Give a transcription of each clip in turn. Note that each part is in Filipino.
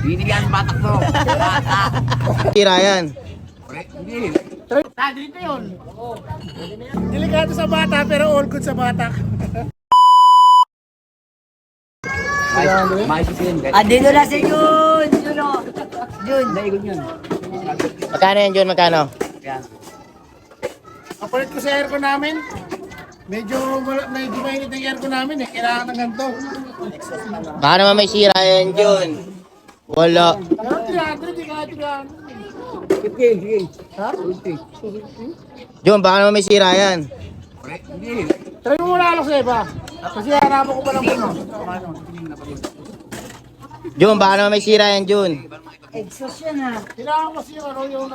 Binigyan ang batak mo. Bata. Sira yan. Hindi. Dito yun. Delikado sa bata pero all good sa batak. May sisihin. Dito na si Jun! Jun o! Jun! Naikot yun. Magkano yan, Jun? Magkano? Kaya. Kapalit ko sa aircon namin. Medyo mainit ang aircon namin eh. Kailangan ng ganito. Baka naman may sira yan, Jun. Wala. Pero 300, di kahit 300. Sige. Ha? Jun, baka naman may sira yan. Hindi. Try mo muna ako sa iba. Kasi hanapan ko pa lang puno. Jun, baka naman may sira yan, Jun. Exhaust yan ha. Kailangan ko kasi yung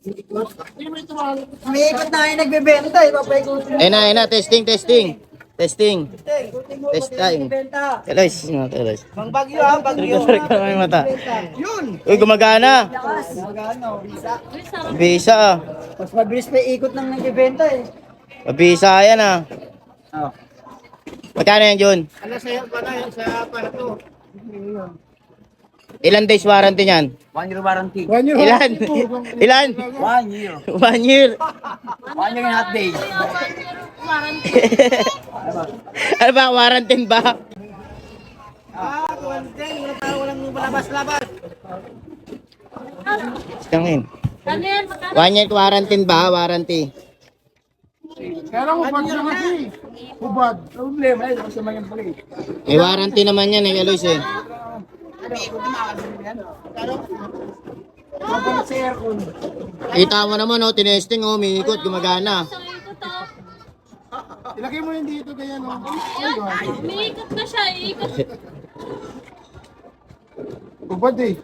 hindi mo ito mahal. May ikot na kayo nagbebenta eh. Papaikutin mo. Ayun na. Testing. Test time. Eloise. Eloise. Bang bagyo ha, bagyo. Sorry ka may mata. Yun! Uy, gumagana. Lakas. Magano, bisa. Bisa. Mas mabilis pa ikot ng nagbebenta eh. Mabisa yan ah. Magkano yan, Jun? Ano sa pa na yun sa aparato? Ilan days warranty niyan? 1 year warranty. 1 year. Ilan? Ilan? 1 year. 1 year. 1 year and a half days. Ano ba? Warranty ba? Walang malabas-labas. Sangin. 1 year warranty ba? Warranty. Kaya lang ubad siya kasi. Ubad. Problema eh. Kasi may yung pali. May warranty naman yan eh, Eloise eh. Kapalit sa aircon. Kita mo naman oh, tinesting oh, umiikot, gumagana. Ilagay mo yun dito kaya no. Umiikot na siya, iikot. Ubad eh.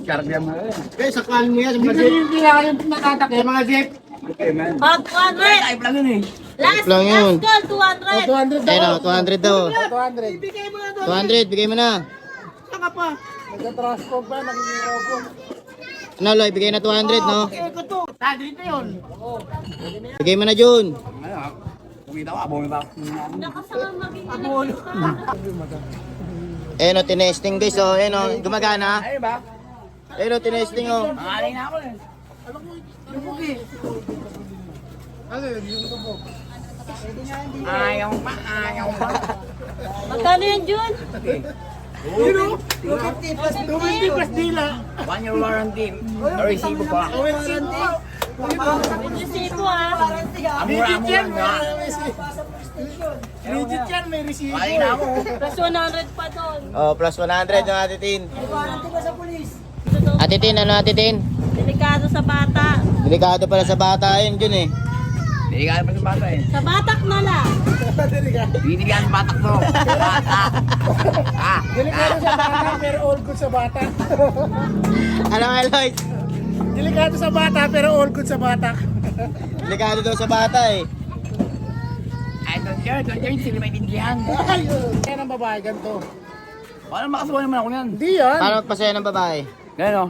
Karbiyan mo eh. Kaya sakalan mo yan. Hindi na kayo natatak eh mga jeep. Okay man. 200! Type lang yun eh. Last lang yun. call, 200! 200 daw. Ayun oh, 200 daw. 200. 200, bigay mo na. Saka pa. Nagka-transport pa, nakikiro. Ano, Loy, bigay na 200, no? Eko to. Dito yun. Bigay mo na, Jun. Kumita ka, bumita. Nakasama maging Ayun oh, tinesting guys oh, ayun oh, gumagana. Ay ba? Ayun oh, tinesting oh. Mangalay na ako eh. Ano yun? Yung tubog. Ayaw pa. Magkano yan, Jun? Yun o. 250 plus 250 plus dila. 1 year warranty. Resibo pa. warranty. Resibo ah. Warranty ha. Legit yan. nga. Legit yan, may resibo. Ay na ako. Plus 100 pa doon. Oh, plus 100 yung Ate Tin. May warranty ba sa pulis? Ate Tin, ano Ate Tin? Delikado sa bata. Delikado pala sa bata yun, Jun eh. Hindi ka pa sa bata eh. Sa batak na lang. Binigyan ang batak mo. Bata. Delikado sa bata, pero all good sa bata. Ano Eloise? Delikado sa bata, pero all good sa bata. Delikado daw sa bata eh. Ay, don't care, sila may tindihan. Kaya ng babae, ganito. Paano makasuha naman ako yan? Hindi yan. Paano magpasaya ng babae? Gano'n?